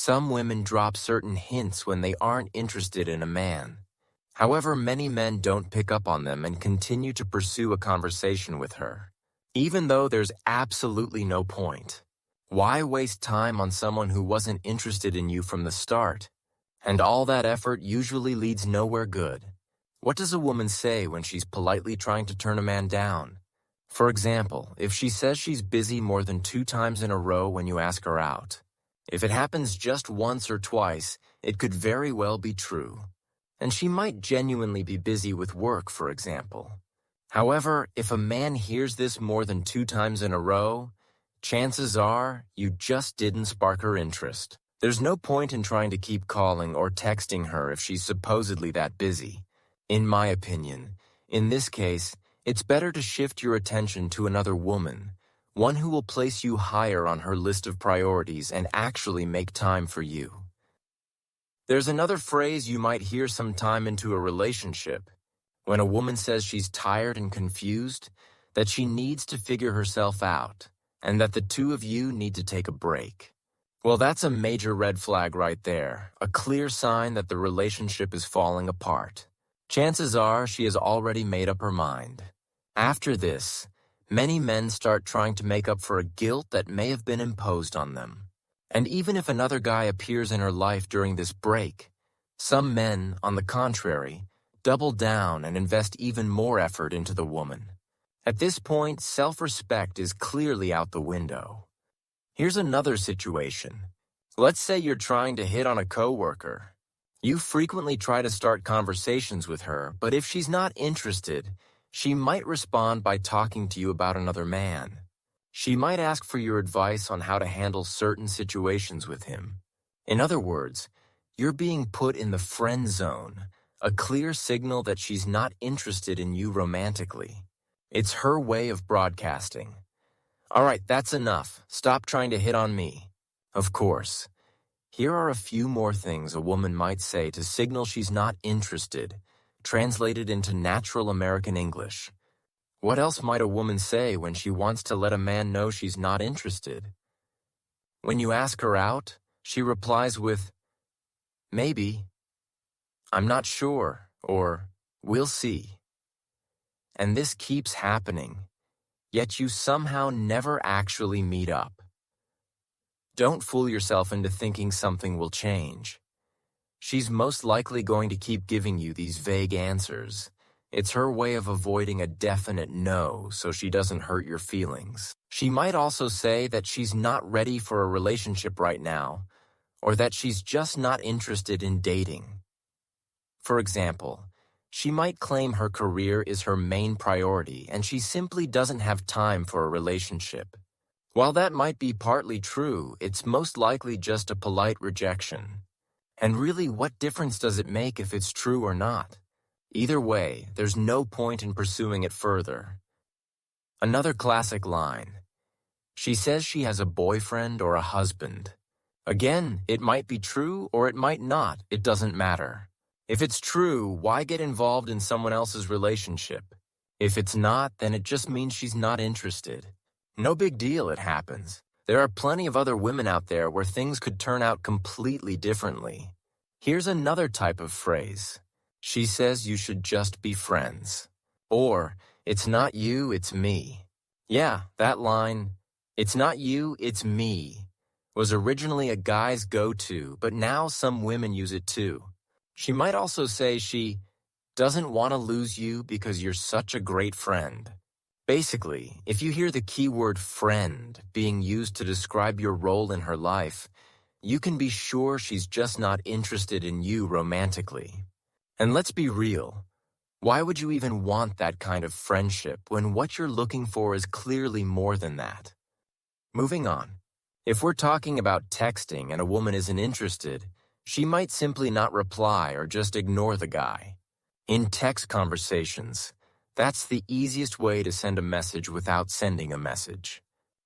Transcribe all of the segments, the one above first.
Some women drop certain hints when they aren't interested in a man. However, many men don't pick up on them and continue to pursue a conversation with her, even though there's absolutely no point. Why waste time on someone who wasn't interested in you from the start? And all that effort usually leads nowhere good. What does a woman say when she's politely trying to turn a man down? For example, if she says she's busy more than 2 times in a row when you ask her out. If it happens just once or twice, it could very well be true. And she might genuinely be busy with work, for example. However, if a man hears this more than 2 times in a row, chances are you just didn't spark her interest. There's no point in trying to keep calling or texting her if she's supposedly that busy. In my opinion, in this case, it's better to shift your attention to another woman, one who will place you higher on her list of priorities and actually make time for you. There's another phrase you might hear sometime into a relationship, when a woman says she's tired and confused, that she needs to figure herself out, and that the 2 of you need to take a break. Well, that's a major red flag right there, a clear sign that the relationship is falling apart. Chances are she has already made up her mind. After this, many men start trying to make up for a guilt that may have been imposed on them. And even if another guy appears in her life during this break, some men, on the contrary, double down and invest even more effort into the woman. At this point, self-respect is clearly out the window. Here's another situation. Let's say you're trying to hit on a coworker. You frequently try to start conversations with her, but if she's not interested, she might respond by talking to you about another man. She might ask for your advice on how to handle certain situations with him. In other words, you're being put in the friend zone, a clear signal that she's not interested in you romantically. It's her way of broadcasting. All right, that's enough. Stop trying to hit on me. Of course. Here are a few more things a woman might say to signal she's not interested, translated into natural American English. What else might a woman say when she wants to let a man know she's not interested? When you ask her out, she replies with, "Maybe," "I'm not sure," or "We'll see." And this keeps happening, yet you somehow never actually meet up. Don't fool yourself into thinking something will change. She's most likely going to keep giving you these vague answers. It's her way of avoiding a definite no so she doesn't hurt your feelings. She might also say that she's not ready for a relationship right now, or that she's just not interested in dating. For example, she might claim her career is her main priority and she simply doesn't have time for a relationship. While that might be partly true, it's most likely just a polite rejection. And really, what difference does it make if it's true or not? Either way, there's no point in pursuing it further. Another classic line. She says she has a boyfriend or a husband. Again, it might be true or it might not. It doesn't matter. If it's true, why get involved in someone else's relationship? If it's not, then it just means she's not interested. No big deal, it happens. There are plenty of other women out there where things could turn out completely differently. Here's another type of phrase. She says you should just be friends. Or, it's not you, it's me. Yeah, that line, it's not you, it's me, was originally a guy's go-to, but now some women use it too. She might also say she doesn't want to lose you because you're such a great friend. Basically, if you hear the keyword friend being used to describe your role in her life, you can be sure she's just not interested in you romantically. And let's be real, why would you even want that kind of friendship when what you're looking for is clearly more than that? Moving on. If we're talking about texting and a woman isn't interested, she might simply not reply or just ignore the guy. In text conversations, that's the easiest way to send a message without sending a message.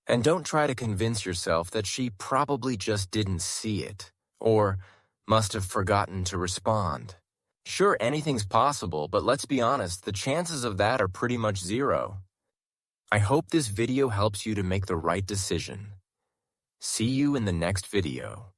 And don't try to convince yourself that she probably just didn't see it, or must have forgotten to respond. Sure, anything's possible, but let's be honest, the chances of that are pretty much zero. I hope this video helps you to make the right decision. See you in the next video.